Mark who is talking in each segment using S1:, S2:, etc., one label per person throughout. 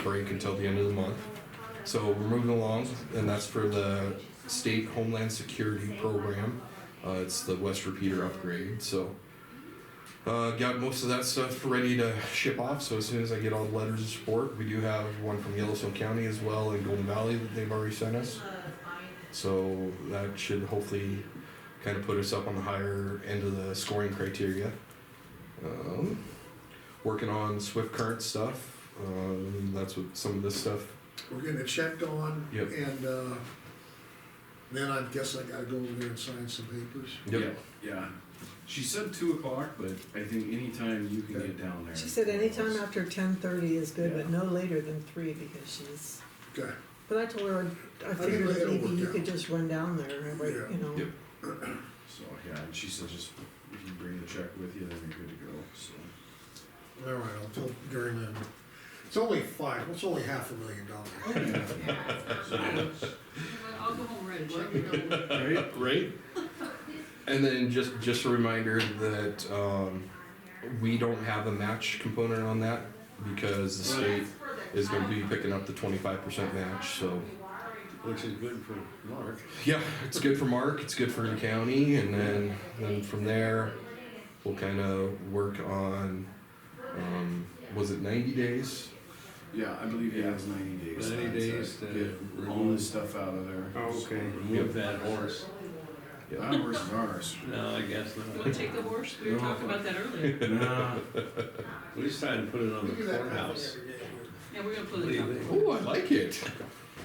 S1: break until the end of the month. So we're moving along, and that's for the State Homeland Security Program. It's the West Repeater upgrade. So got most of that stuff ready to ship off. So as soon as I get all the letters of support, we do have one from Yellowstone County as well in Golden Valley that they've already sent us. So that should hopefully kind of put us up on the higher end of the scoring criteria. Working on Swift Current stuff. That's what some of this stuff.
S2: We're getting it checked on.
S1: Yep.
S2: And, then I guess I gotta go over there and sign some papers.
S1: Yep.
S3: Yeah. She said 2 o'clock, but I think anytime you can get down there.
S4: She said anytime after 10:30 is good, but
S3: Yeah.
S4: no later than 3 because she's,
S2: Okay.
S4: but I told her, I
S2: think
S4: figured that
S2: it'll
S4: maybe
S2: work
S4: you
S2: out.
S4: could just run down there, right,
S3: Yeah.
S4: you know.
S1: Yep.
S3: So, yeah, and she said just, if you bring the check with you, then you're good to go, so.
S2: All right, I'll tell Gary then. It's only it's only $500,000.
S5: I'll go home and write a check.
S1: Right. And then just a reminder that we don't have a match component on that because the state is going to be picking up the 25% match. So,
S6: Which is good for Mark.
S1: yeah, it's good for Mark. It's good for the county, and then from there, we'll kind of work on. Was it 90 days?
S3: Yeah, I believe he has 90 days.
S6: 90 days to
S3: get all
S6: remove-
S3: this stuff out of there.
S6: Oh, okay, remove that horse.
S3: That horse is ours.
S6: No, I guess
S5: You
S6: not.
S5: wanna take the horse? We were talking about that earlier.
S6: No. We decided to put it on the courthouse.
S5: Yeah, we're gonna put
S6: What do
S5: it
S6: you
S5: up.
S6: think?
S1: Oh, I like it.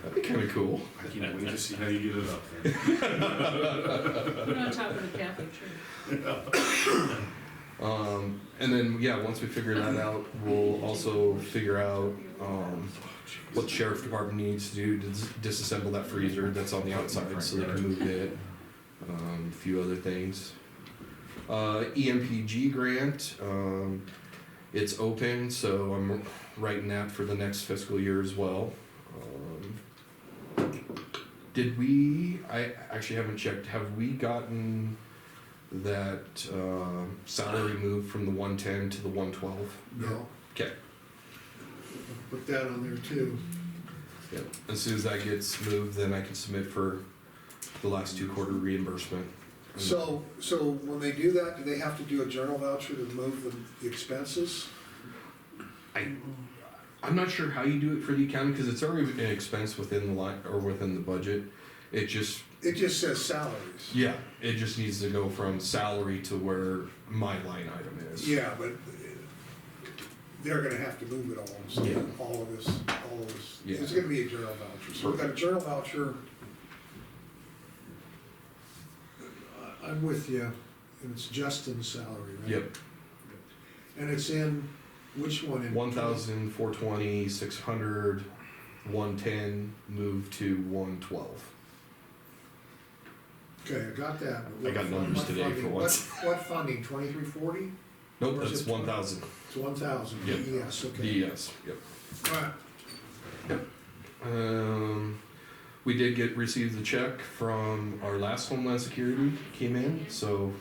S1: That'd be kind of cool.
S3: I can't wait to see how you get it up there.
S5: Put it on top of the Catholic church.
S1: And then, yeah, once we figure that out, we'll also figure out what the sheriff department needs to do to disassemble that freezer that's on the outside so they can move it. A few other things. EMPG grant, it's open, so I'm writing that for the next fiscal year as well. I actually haven't checked, have we gotten that salary moved from the 110 to the 112?
S2: No,
S1: Okay.
S2: put that on there too.
S1: Yep. As soon as that gets moved, then I can submit for the last 2 quarter reimbursement.
S2: So when they do that, do they have to do a journal voucher to move the expenses?
S1: I'm not sure how you do it for the accounting because it's already an expense within the line or within the budget. It just
S2: says salaries.
S1: Yeah, it just needs to go from salary to where my line item is.
S2: Yeah, but they're gonna have to move it all, so
S1: Yeah.
S2: all of this,
S1: Yeah.
S2: there's gonna be a journal voucher. So we've got a journal voucher. I'm with you, and it's Justin's salary, right?
S1: Yep.
S2: And it's in, which one? In
S1: 1,420, 600, 110, move to 112.
S2: Okay, I got that. but
S1: I got
S2: what
S1: numbers
S2: what
S1: today for
S2: funding-
S1: once.
S2: What funding, 2340?
S1: Nope,
S2: Or is
S1: that's
S2: it
S1: 1,000.
S2: It's 1,000,
S1: Yep.
S2: yes, okay.
S1: DES, yep.
S2: Alright,
S1: We did receive the check from our last Homeland Security came in, so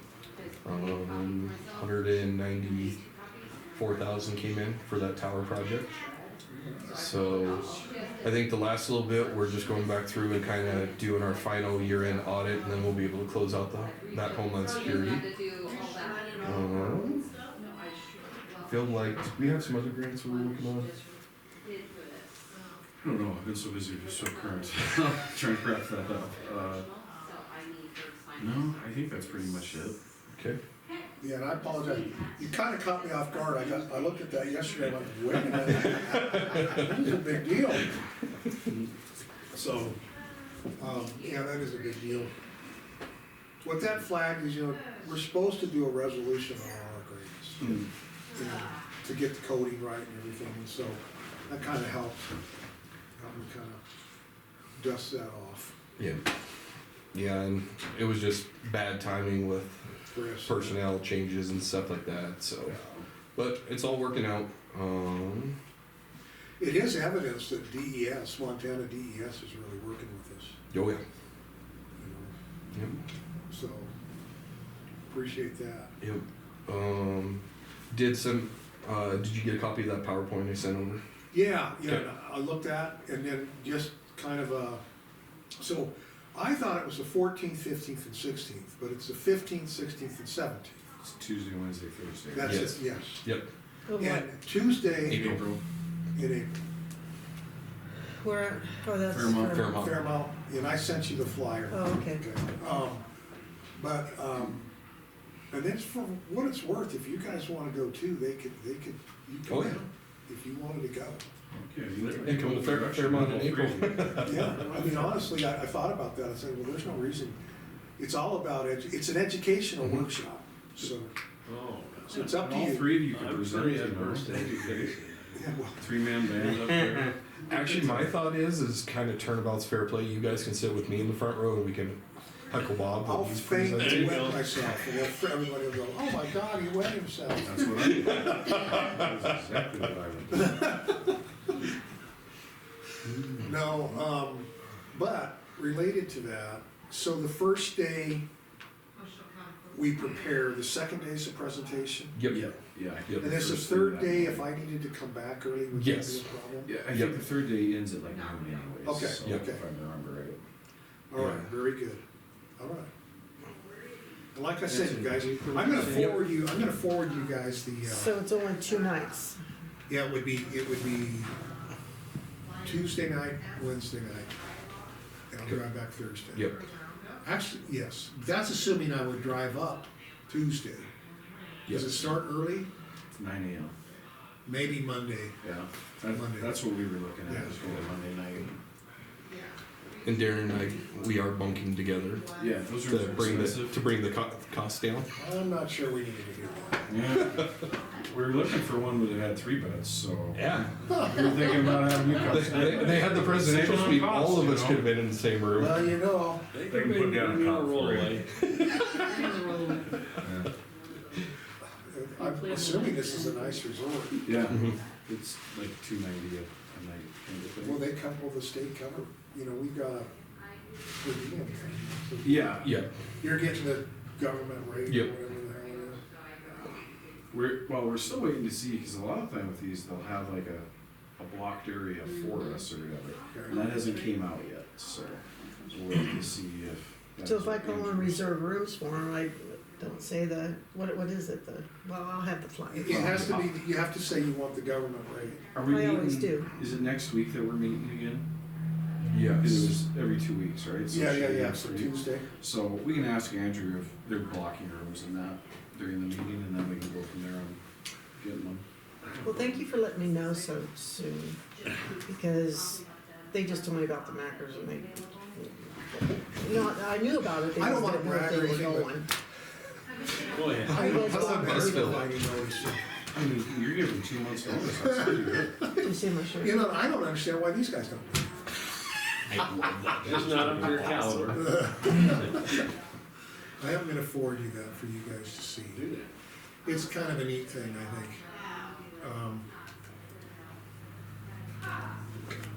S1: 194,000 came in for that tower project. So I think the last little bit, we're just going back through and kind of doing our final year-end audit, and then we'll be able to close out that Homeland Security. Feel like we have some other grants we're working on.
S3: I don't know, I've been so busy, just so current. Trying to wrap that up. No, I think that's pretty much it.
S1: Okay.
S2: yeah, and I apologize, you kinda caught me off guard, I looked at that yesterday, I'm like, wait a minute, this is a big deal. So, yeah, that is a big deal. What that flag is, we're supposed to do a resolution on all our grants, to get the coding right and everything, and so that kinda helped me kinda dust that off.
S1: Yeah. Yeah, and it was just bad timing with
S2: Chris.
S1: personnel changes and stuff like that, so. But it's all working out.
S2: It is evidence that DES, Montana DES is really working with us,
S1: Oh, yeah.
S2: you know,
S1: Yep.
S2: so, appreciate that.
S1: Yep. Did you get a copy of that PowerPoint I sent over?
S2: Yeah,
S1: Okay.
S2: I looked at, and then just kind of so I thought it was the 14th, 15th, and 16th, but it's the 15th, 16th, and 17th.
S3: It's Tuesday, Wednesday, Thursday.
S2: That's
S1: Yes.
S2: it, yes.
S1: Yep.
S4: Oh, what?
S2: And Tuesday
S1: April.
S2: in April,
S4: Where, oh, that's.
S3: Fairmont.
S1: Fairmont.
S2: Fairmount, and I sent you the flyer.
S4: Oh, okay.
S2: But, and then for what it's worth, if you guys wanna go too, you
S1: Oh,
S2: come
S1: yeah.
S2: in, if you wanted to go.
S3: Okay, you
S1: And come to Fairmont in April.
S2: Yeah, I mean, honestly, I thought about that, I said, well, there's no reason, it's all about, it's an educational
S1: Mhm.
S2: workshop, so,
S6: Oh.
S2: so it's up to
S3: All
S2: you.
S3: three of you can
S6: I'm
S3: present,
S6: pretty
S3: you know.
S6: adverse to education.
S2: Yeah, well,
S3: Three-man band up there.
S1: Actually, my thought is kind of turnabout's fair play. You guys can sit with me in the front row and we can heckle Bob
S2: I'll
S1: when he's
S2: faint
S1: presenting.
S2: and wet myself, and then everybody will go, oh my God, he wet himself.
S3: That's what I did. That's exactly what I would do.
S2: No, but related to that, so the first day we prepare, the second day's a presentation.
S1: Yep.
S3: Yeah, yeah. I get
S2: And
S3: the
S2: it's the
S3: first
S2: third
S3: thing
S2: day,
S3: that
S2: if I needed to come back early, would that
S1: Yes.
S2: be a problem?
S3: Yeah, I
S1: Yep.
S3: think the third day ends at like noon anyways.
S2: Okay,
S3: so
S1: Yep.
S2: okay.
S3: If I remember right.
S2: All right, very good, all right. And like I said, you guys, I'm gonna forward you guys the,
S4: So it's only 2 nights.
S2: yeah, it would be Tuesday night, Wednesday night, and I'll drive back Thursday.
S1: Yep.
S2: Actually, yes, that's assuming I would drive up Tuesday. Does it
S1: Yes.
S2: start early?
S3: It's 9 AM.
S2: Maybe Monday.
S3: Yeah,
S2: Monday.
S3: that's what we were looking at,
S2: Yeah.
S3: is going Monday night.
S1: And Darren and I, we are bunking together
S3: Yeah, those
S1: to
S3: are
S1: bring
S3: expensive.
S1: the cost down.
S2: I'm not sure we needed to do that.
S3: Yeah, we were looking for one that had 3 beds, so.
S1: Yeah.
S3: We were thinking about having you come.
S1: They had the presidential
S3: Save on
S1: suite.
S3: costs,
S1: All of
S3: you
S1: us
S3: know?
S1: could have been in the same room.
S2: Well, you know,
S6: They
S3: can put down a cot for you.
S2: I'm assuming this is a nice resort.
S3: Yeah,
S1: Mhm.
S3: it's like $290 a night kind of
S2: Will
S3: thing.
S2: they come, will the state cover? You know, we've got a per diem thing. So
S3: Yeah,
S1: Yeah.
S2: You're getting the government rate or
S1: Yep.
S2: whatever the hell
S3: we're still waiting to see, because a lot of time with these, they'll have like a blocked area for us or whatever. And that hasn't came out yet, so we're waiting to see if.
S4: So if I call and reserve rooms for them, I don't say what is it, well, I'll have the flyer.
S2: it is. It has to be, you have to say you want the government rate.
S3: Are we
S4: I always
S3: meeting-
S4: do.
S3: Is it next week that we're meeting again?
S1: Yes.
S3: Because it was every 2 weeks, right? So
S2: Yeah,
S3: it
S2: yeah,
S3: should be
S2: yeah,
S3: next
S2: so
S3: week.
S2: Tuesday.
S3: So we can ask Andrew if they're blocking rooms and that during the meeting, and then we can go from there on getting them.
S4: Well, thank you for letting me know so soon, because they just told me about the Mackers and I knew about it, they
S2: I don't
S4: just
S2: wanna
S4: didn't know if
S2: brag
S4: they
S2: or
S4: were
S2: anything, but-
S4: going.
S6: Oh, yeah.
S4: Are you guys
S2: How's
S4: going?
S2: that
S1: Buzz fill.
S2: I didn't notice it.
S3: I mean, you're giving 2 months notice, that's pretty good.
S4: Do you see my shirt?
S2: You know, I don't understand why these guys don't.
S6: It's not up to your caliber.
S2: I am gonna forward you that for you guys to see.
S6: Do that.
S2: It's kind of a neat thing, I think.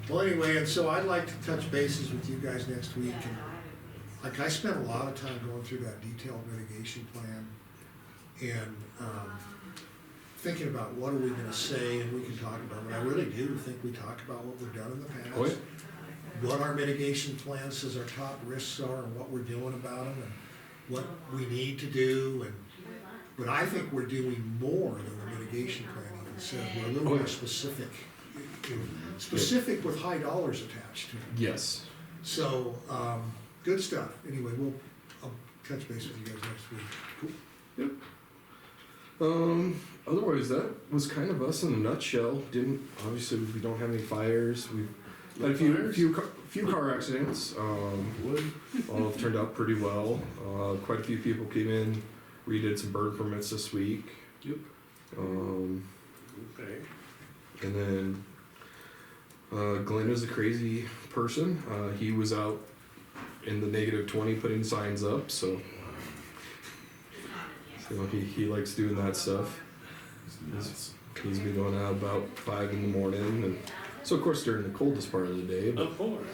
S2: Well, anyway, and so I'd like to touch bases with you guys next week. And like, I spent a lot of time going through that detailed mitigation plan and thinking about what are we gonna say, and we can talk about it. I really do think we talk about what we've done in the past.
S1: Oh, yeah.
S2: What our mitigation plan says our top risks are and what we're doing about them and what we need to do. And but I think we're doing more than the mitigation plan even said. We're a little
S1: Oh,
S2: more
S1: yeah.
S2: specific. Specific with high dollars attached to it.
S1: Yes.
S2: So, good stuff. Anyway, I'll touch base with you guys next week.
S1: Otherwise, that was kind of us in a nutshell. Obviously, we don't have any fires. We've had a few car accidents. All have turned out pretty well. Quite a few people came in, redid some burn permits this week.
S6: Yep. Okay.
S1: And then Glenn is a crazy person. He was out in the -20 putting signs up, so he likes doing that stuff. He's been going out about 5 in the morning, and so of course during the coldest part of the day. But,
S6: Of course.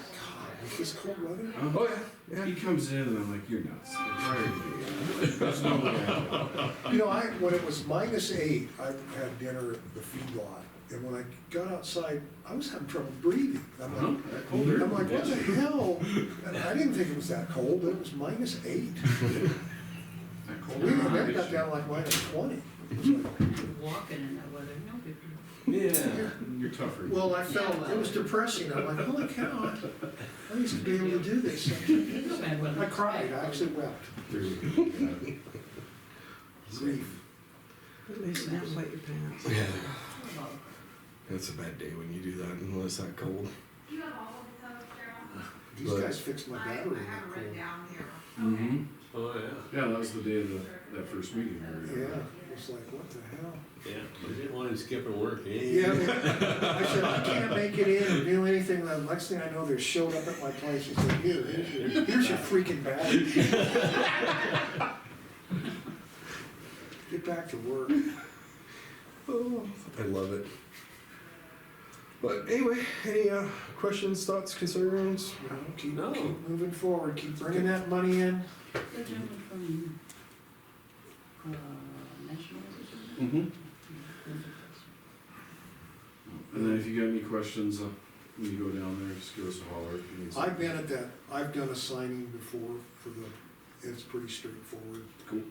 S2: With this cold weather?
S1: oh yeah,
S3: He comes in and I'm like, you're nuts. Like, why are you doing that? There's no way.
S2: You know, when it was -8, I had dinner at the feedlot And when I got outside, I was having trouble breathing. I'm
S3: Uh-huh.
S2: like,
S3: That cold air.
S2: I'm like, what the hell? And I didn't think it was that cold, but it was -8.
S3: That cold
S2: We
S3: air.
S2: then got down like -20.
S5: Walking in that weather, no big deal.
S3: Yeah, you're tougher.
S2: Well, I felt, it was depressing. I'm like, holy cow, I used to be able to do this.
S5: It's bad weather.
S2: I cried, I actually wept.
S3: Yeah.
S2: Grief.
S4: At least you didn't wet your pants.
S1: Yeah. It's a bad day when you do that when it's that cold.
S2: These
S1: But-
S2: guys fixed my battery in that cold.
S3: Mm-hmm.
S6: Oh, yeah.
S3: Yeah, that was the day of that first meeting.
S2: Yeah, it was like, what the hell?
S6: Yeah, you didn't want him skipping work, eh?
S2: Yeah, man. I said, I can't make it in or do anything. The next thing I know, they're showing up at my place. He said, here's your freaking battery. Get back to work.
S1: Oh, I love it. But anyway, any questions, thoughts, concerns?
S2: You know, keep,
S6: No.
S2: keep moving forward, keep bringing that money in.
S5: The gentleman from, National, is it?
S3: Mm-hmm. And then if you got any questions, when you go down there, just give us a holler. if you need
S2: I've
S3: something.
S2: been at that, I've done a signing before for it's pretty straightforward.
S3: Cool.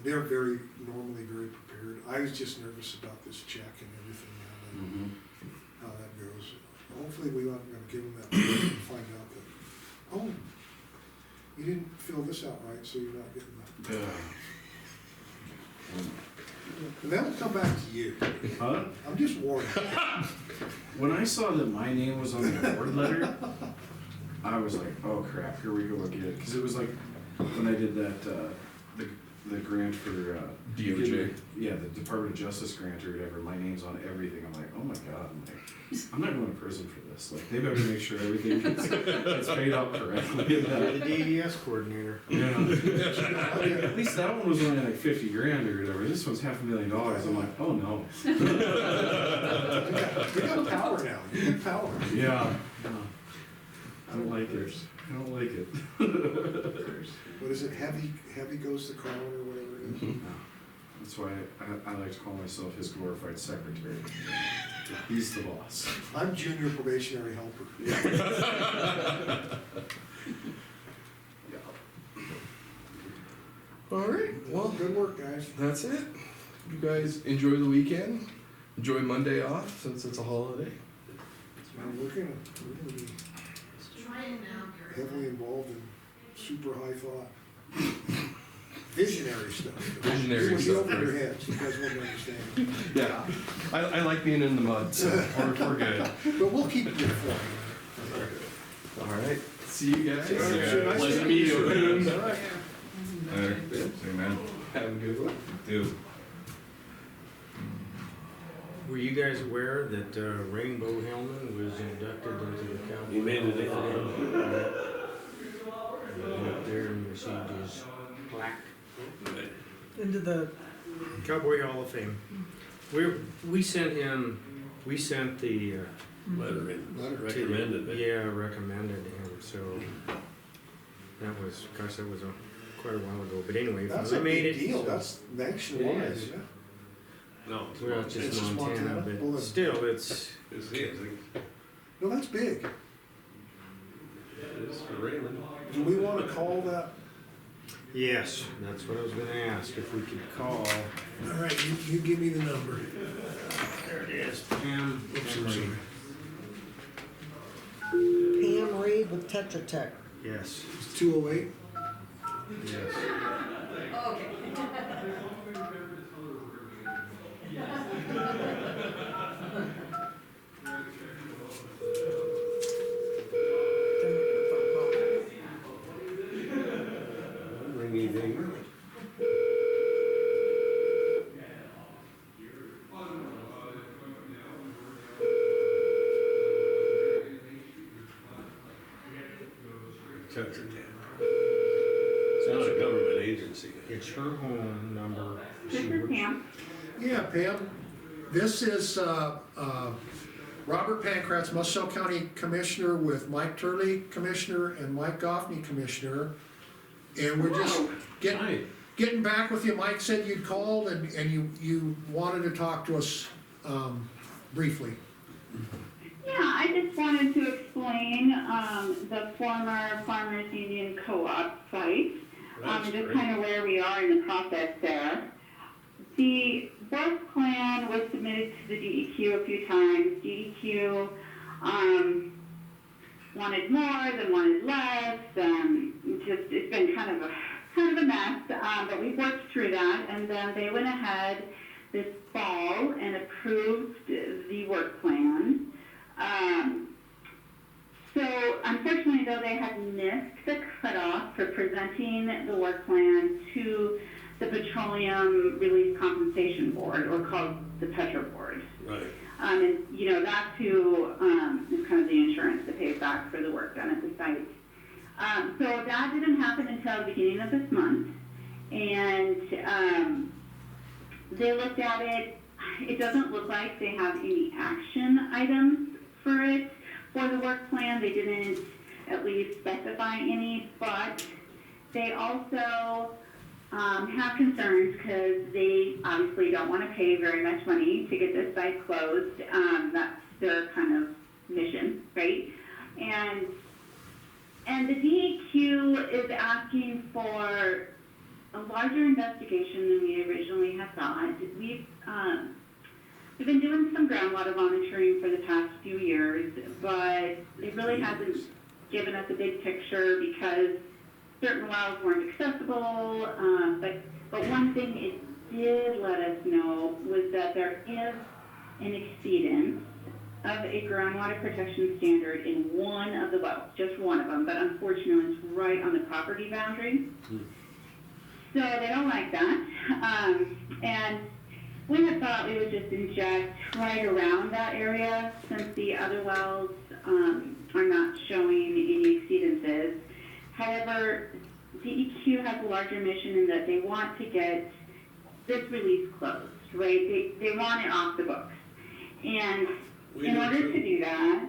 S2: They're normally very prepared. I was just nervous about this check and everything,
S3: Mhm.
S2: how that goes. Hopefully we aren't gonna give them that and find out that, oh, you didn't fill this out right, so you're not getting that.
S3: Yeah.
S2: And that'll come back to you.
S3: Huh?
S2: I'm just warning.
S3: When I saw that my name was on the award letter, I was like, oh crap, here we go again. Because it was like, when I did that, the grant for,
S1: DOJ.
S3: Yeah, the Department of Justice grant or whatever, my name's on everything. I'm like, oh my God, I'm not going to prison for this. Like, they better make sure everything gets paid out correctly.
S7: You're the DES coordinator.
S3: Yeah. At least that one was only like 50 grand or whatever. This one's $500,000. I'm like, oh no.
S2: You got power now. You got power.
S3: Yeah. I don't like it. I don't like it.
S2: What is it? Heavy goes the crown or whatever it is.
S3: That's why I like to call myself his glorified secretary. He's the boss.
S2: I'm junior probationary helper.
S1: All right, well,
S2: Good work, guys.
S1: that's it. You guys enjoy the weekend. Enjoy Monday off since it's a holiday.
S2: We're gonna be heavily involved in super high thought. Visionary stuff.
S1: Visionary
S2: It would be
S1: stuff,
S2: over your
S1: right.
S2: heads, you guys wouldn't understand.
S1: Yeah, I like being in the mud, so we're good.
S2: But we'll keep you informed.
S1: All right, see you guys.
S2: Sure, nice
S6: Pleasure
S2: to
S6: to meet you.
S2: All right.
S8: Hey, man.
S1: Have a good one.
S8: Do.
S7: Were you guys aware that Rainbow Hillman was inducted into the county?
S6: He made it in.
S7: He went up there and received his plaque.
S4: Into the,
S7: Cowboy Hall of Fame. We sent the,
S6: Letter in,
S2: Letter.
S6: recommended it.
S7: yeah, recommended him, so that was, gosh, that was quite a while ago, but anyway.
S2: That's
S7: we
S2: a
S7: made
S2: big
S7: it,
S2: deal,
S7: so-
S2: that's nationwide,
S7: It is.
S2: isn't it?
S6: No, it's
S7: Well, it's
S2: It's
S7: just
S2: just
S7: Montana,
S2: Montana?
S7: but
S2: Well,
S7: still, it's,
S6: his.
S2: No, that's big.
S6: It is for Raymond.
S2: Do we wanna call that?
S7: yes, that's what I was gonna ask, if we could call.
S2: All right, you give me the number.
S7: There it is. Pam.
S2: Oops, I'm sorry.
S4: Pam Reed with Tetra Tech.
S7: Yes,
S2: It's 208.
S7: yes.
S6: Ringy dinger. Tetra Tech. It's not a government agency.
S7: It's her home number.
S9: This is Pam.
S2: Yeah, Pam, this is Robert Pankratz, Muscle County Commissioner with Mike Turley, Commissioner, and Mike Goffney, Commissioner. And we're just
S6: Hi.
S2: getting back with you. Mike said you'd called and you wanted to talk to us briefly.
S9: Yeah, I just wanted to explain the former Farmers Union Co-op site,
S6: That's
S9: just
S6: great.
S9: kind of where we are in the process there. The work plan was submitted to the DEQ a few times. DEQ wanted more, then wanted less. It's been kind of a mess, but we worked through that, and then they went ahead this fall and approved the work plan. So unfortunately, though, they had missed the cutoff for presenting the work plan to the Petroleum Release Compensation Board, or called the Petro Board.
S6: Right.
S9: And, you know, that's who is kind of the insurance that pays back for the work done at the site. So that didn't happen until the beginning of this month. And they looked at it. It doesn't look like they have any action items for it, for the work plan. They didn't at least specify any, but they also have concerns because they obviously don't want to pay very much money to get this site closed. That's their kind of mission, right? And the DEQ is asking for a larger investigation than we originally had thought. We've been doing some groundwater monitoring for the past few years, but it really hasn't given us a big picture because certain wells weren't accessible. But one thing it did let us know was that there is an exceedance of a groundwater protection standard in one of the wells, just one of them, but unfortunately it's right on the property boundary. So they don't like that. And we had thought we would just inject right around that area since the other wells are not showing any exceedances. However, DEQ has a larger mission in that they want to get this release closed, right? They want it off the books. And in order to do that,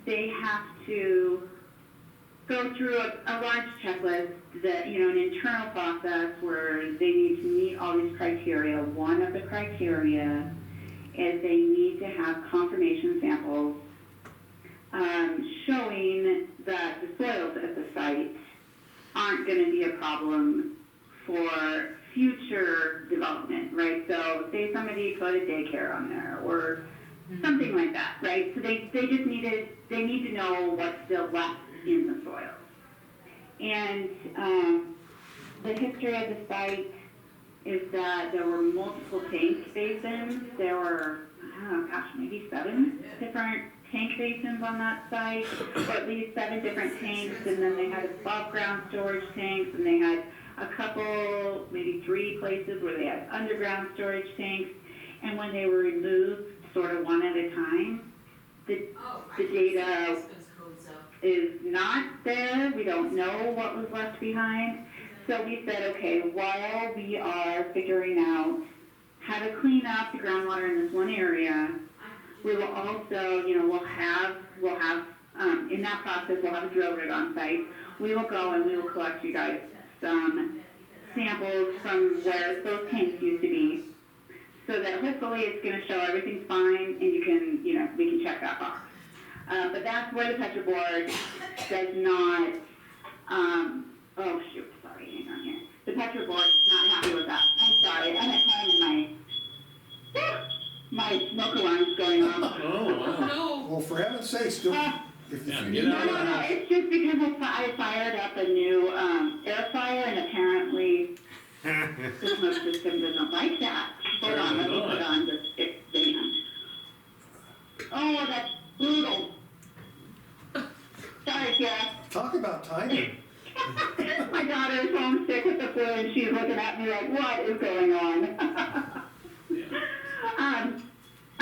S9: they have to go through a large checklist that, you know, an internal process where they need to meet all these criteria. One of the criteria is they need to have confirmation samples showing that the soils at the site aren't going to be a problem for future development, right? So say somebody put a daycare on there or something like that, right? So they just need to know what's still left in the soil. And the history of the site is that there were multiple tank basins. There were, maybe 7 different tank basins on that site, or at least 7 different tanks, and then they had above ground storage tanks, and they had a couple, maybe 3 places where they had underground storage tanks, and when they were removed sort of one at a time, the data is not there. We don't know what was left behind. So we said, okay, while we are figuring out how to clean up the groundwater in this one area, we will also, you know, we'll have in that process, we'll have a drill rig on site. We will go and we will collect you guys some samples from where those tanks used to be, so that hopefully it's going to show everything's fine and you can, you know, we can check that box. But that's where the Petro Board does not, hang on here. The Petro Board is not happy with that. I'm sorry, I'm at home and my smoke alarm's going off.
S6: Oh, wow.
S5: No.
S2: Well, for heaven's sakes, still, if
S6: Yeah,
S2: you
S6: get
S2: need
S6: out of the
S9: No,
S6: house.
S9: it's just because I fired up a new air fryer and apparently the smoke system doesn't like that. Hold on, let me put on the stick fan. Oh, that's brutal. Sorry, Jeff.
S2: talk about timing.
S9: My daughter is homesick with the flu and she's looking at me like, what is going on?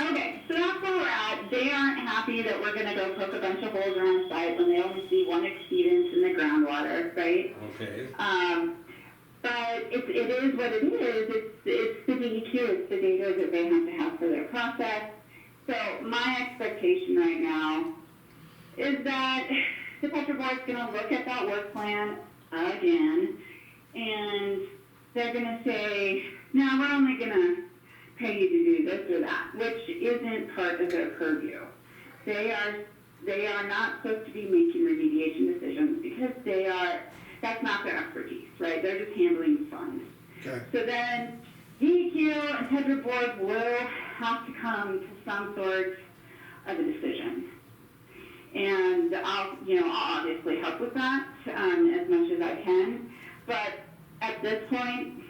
S9: Okay, so that's where we're at. They aren't happy that we're gonna go poke a bunch of holes around the site when they only see one exceedance in the groundwater, right?
S6: Okay.
S9: But it is what it is. It's the DEQ, it's the data that they have to for their process. So my expectation right now is that the Petro Board's gonna look at that work plan again, and they're gonna say, no, we're only gonna pay you to do this or that, which isn't part of their purview. They are not supposed to be making remediation decisions because that's not their expertise, right? They're just handling funds.
S2: Okay,
S9: So then DEQ and Tetra Board will have to come to some sort of a decision. And I'll obviously help with that as much as I can. But at this point,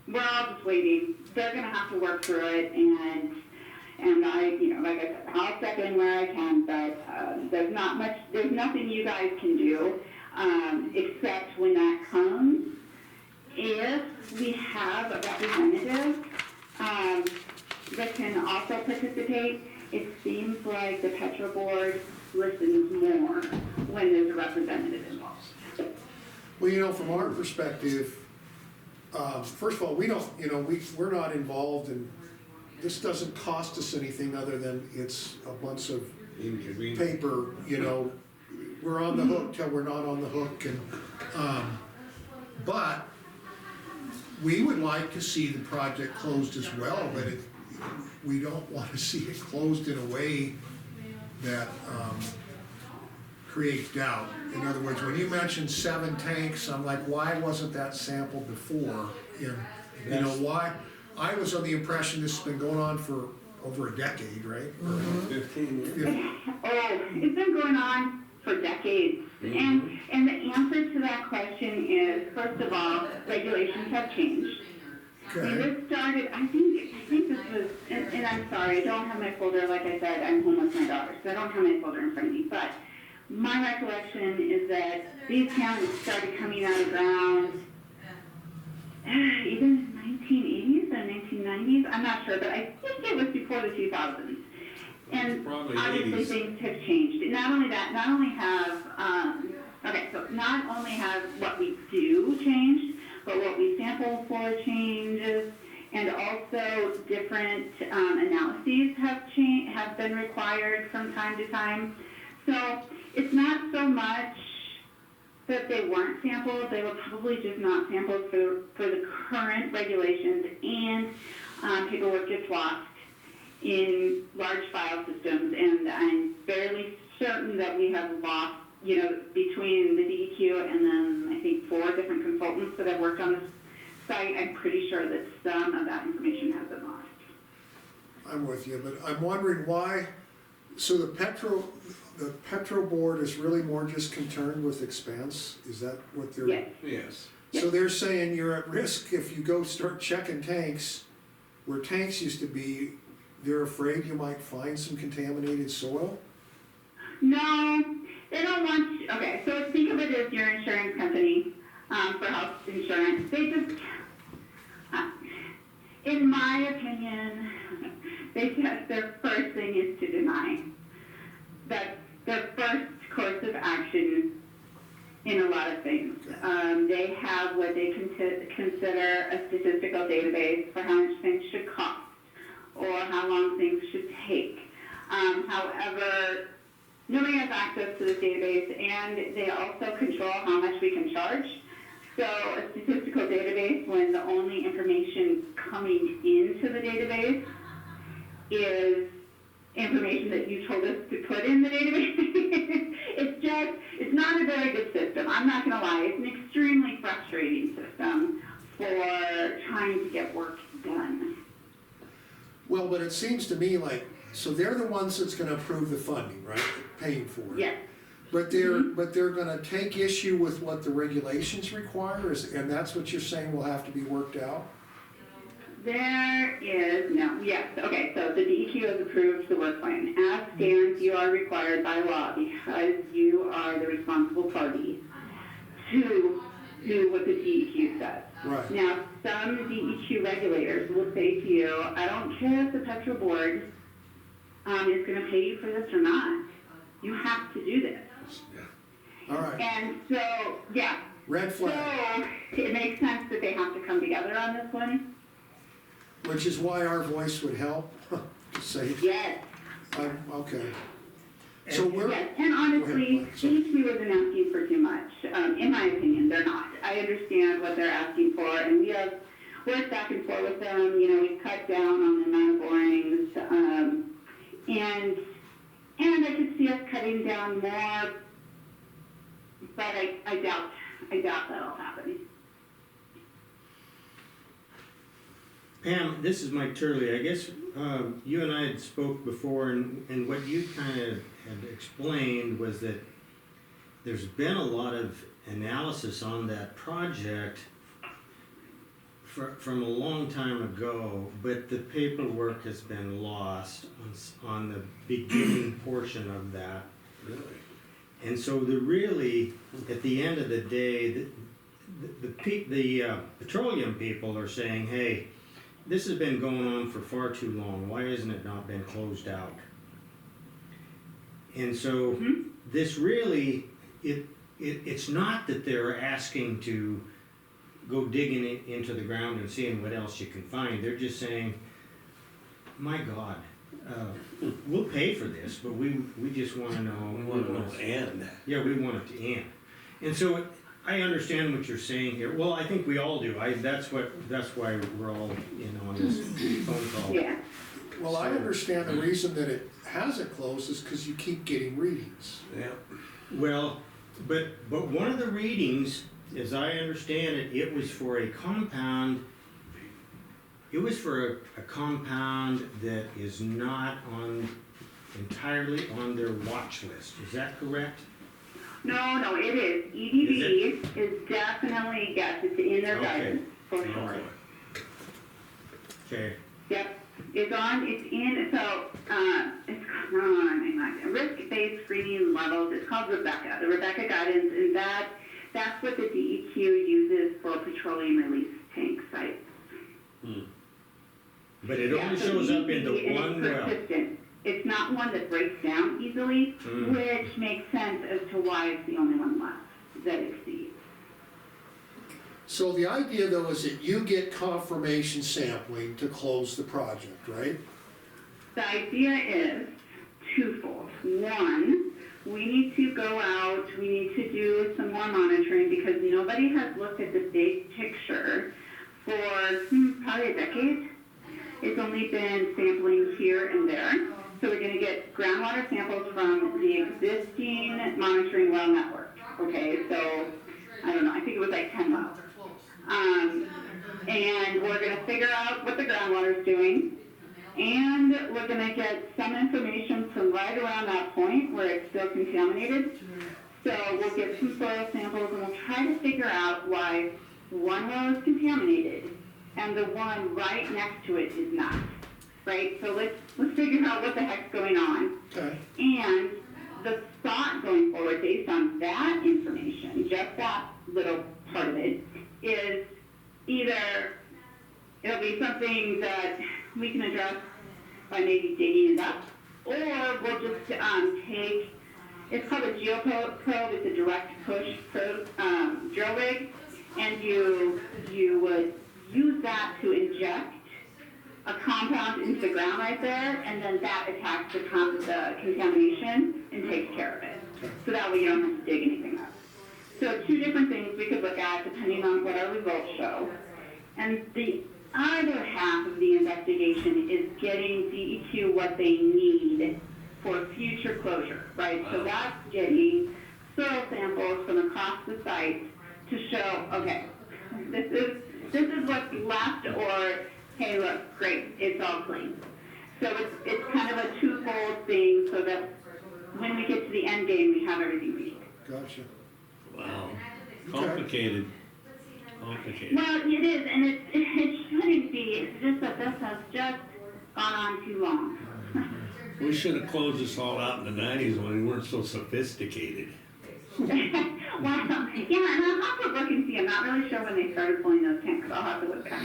S9: we're all just waiting. They're going to have to work through it, and I, like I said, I'll step in where I can. But there's nothing you guys can do except when that comes. If we have a representative that can also participate, it seems like the Petro Board listens more when there's a representative involved.
S2: well, from our perspective, first of all, we don't, we're not involved in, this doesn't cost us anything other than it's a bunch of
S6: Inconvenient.
S2: paper, we're on the hook till we're not on the hook, and, but we would like to see the project closed as well, but we don't want to see it closed in a way that, creates doubt. In other words, when you mentioned 7 tanks, I'm like, why wasn't that sampled before? Why? I was under the impression this has been going on for over a decade, right?
S6: 15 years.
S9: Oh, it's been going on for decades. And the answer to that question is, first of all, regulations have changed.
S2: Okay.
S9: And this started, I think this was, and I'm sorry, I don't have my folder, like I said, I'm home with my daughter, so I don't have my folder in front of me, but my recollection is that these counties started coming out of the ground either in the 1980s or 1990s, I'm not sure, but I think it was before the 2000s. And
S6: Probably
S9: obviously
S6: 80s.
S9: things have changed. And not only that, not only have what we do changed, but what we sample for changes, and also different analyses have been required from time to time. So it's not so much that they weren't sampled, they were probably just not sampled for the current regulations, and paperwork gets lost in large file systems, and I'm fairly certain that we have lost, between the DEQ and then I think 4 different consultants that have worked on this site, I'm pretty sure that some of that information has been lost.
S2: I'm with you, but I'm wondering why, so the Petro Board is really more just concerned with expense? Is that what they're?
S9: Yes.
S6: Yes.
S2: So they're saying you're at risk if you go start checking tanks, where tanks used to be, they're afraid you might find some contaminated soil?
S9: No, they don't want you, okay, so think of it as your insurance company, for health insurance. They just, in my opinion, their first thing is to deny. That's their first course of action in a lot of things. They have what they consider a statistical database for how much things should cost or how long things should take. However, nobody has access to this database, and they also control how much we can charge. So a statistical database, when the only information coming into the database is information that you told us to put in the database, it's not a very good system. I'm not going to lie. It's an extremely frustrating system for trying to get work done.
S2: Well, but it seems to me like, so they're the ones that's gonna approve the funding, right, paying for it?
S9: Yes.
S2: But they're gonna take issue with what the regulations require, and that's what you're saying will have to be worked out?
S9: Yes, okay, so the DEQ has approved the work plan. As stands, you are required by law, because you are the responsible party, to do what the DEQ says.
S2: Right.
S9: Now, some DEQ regulators will say to you, I don't care if the Petro Board is gonna pay you for this or not. You have to do this.
S2: All right,
S9: And so, yeah.
S2: red flag,
S9: So, it makes sense that they have to come together on this one.
S2: which is why our voice would help, to say,
S9: Yes.
S2: okay. So we're,
S9: Yes, and honestly,
S2: Go ahead, sorry.
S9: DEQ isn't asking for too much. In my opinion, they're not. I understand what they're asking for, and worked back and forth with them, you know, we've cut down on the amount of borings, and I could see us cutting down more, but I doubt that'll happen.
S10: Pam, this is Mike Turley. I guess you and I had spoke before, and what you kind of had explained was that there's been a lot of analysis on that project from a long time ago, but the paperwork has been lost on the beginning portion of that.
S6: Really?
S10: And so at the end of the day, the petroleum people are saying, hey, this has been going on for far too long. Why hasn't it not been closed out? And so this really, it's not that they're asking to go digging it into the ground and seeing what else you can find. They're just saying, my God, we'll pay for this, but we just want to know.
S6: We want to know the end.
S10: Yeah, we want it to end. And so I understand what you're saying here. Well, I think we all do. That's why we're all in on this phone call.
S9: Yeah.
S2: Well, I understand the reason that it hasn't closed is because you keep getting readings.
S6: Yeah.
S10: Well, but one of the readings, as I understand it, it was for a compound. It was for a compound that is not entirely on their watch list. Is that correct?
S9: No, it is. EDB is definitely, yes, it's in their guidance, for sure.
S10: Okay.
S9: Yep, it's in, so, it's on, risk-based screening levels, it's called Rebecca, the Rebecca guidance, and that's what the DEQ uses for petroleum release tank sites.
S10: But it only shows up in the one well.
S9: Persistent. It's not one that breaks down easily, which makes sense as to why it's the only one left that exceeds.
S2: So the idea though is that you get confirmation sampling to close the project, right?
S9: The idea is twofold. One, we need to go out, we need to do some more monitoring because nobody has looked at the big picture for probably a decade. It's only been sampling here and there. So we're going to get groundwater samples from the existing monitoring well network. Okay, so I don't know, I think it was like 10 wells. And we're going to figure out what the groundwater is doing. And we're going to get some information from right around that point where it's still contaminated. So we'll get some soil samples and we'll try to figure out why one well is contaminated and the one right next to it is not. Right? So let's figure out what the heck's going on.
S2: Okay.
S9: And the thought going forward based on that information, just that little part of it, is either it'll be something that we can address by maybe digging it up, or we'll just take, it's called a geoprobe, it's a direct push probe, drill rig, and you would use that to inject a compound into the ground right there, and then that attacks the contamination and takes care of it. So that way you don't have to dig anything up. So two different things we could look at depending on what our results show. And the other half of the investigation is getting DEQ what they need for future closure, right? So that's getting soil samples from across the site to show, okay, this is what's left, or hey, look, great, it's all clean. So it's kind of a twofold thing so that when we get to the end game, we have everything we need.
S2: Gotcha.
S6: Wow. Complicated. Complicated.
S9: Well, it is, and it shouldn't be. It's just that this has just gone on too long.
S6: We should have closed this all out in the 90s when we weren't so sophisticated.
S9: Well, yeah, and I'll have to look and see. I'm not really sure when they started pulling those tanks. I'll have to look back.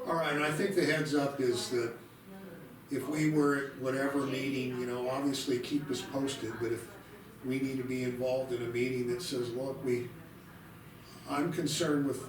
S2: All right, and I think the heads up is that if we were at whatever meeting, obviously keep us posted, but if we need to be involved in a meeting that says, look, I'm concerned with,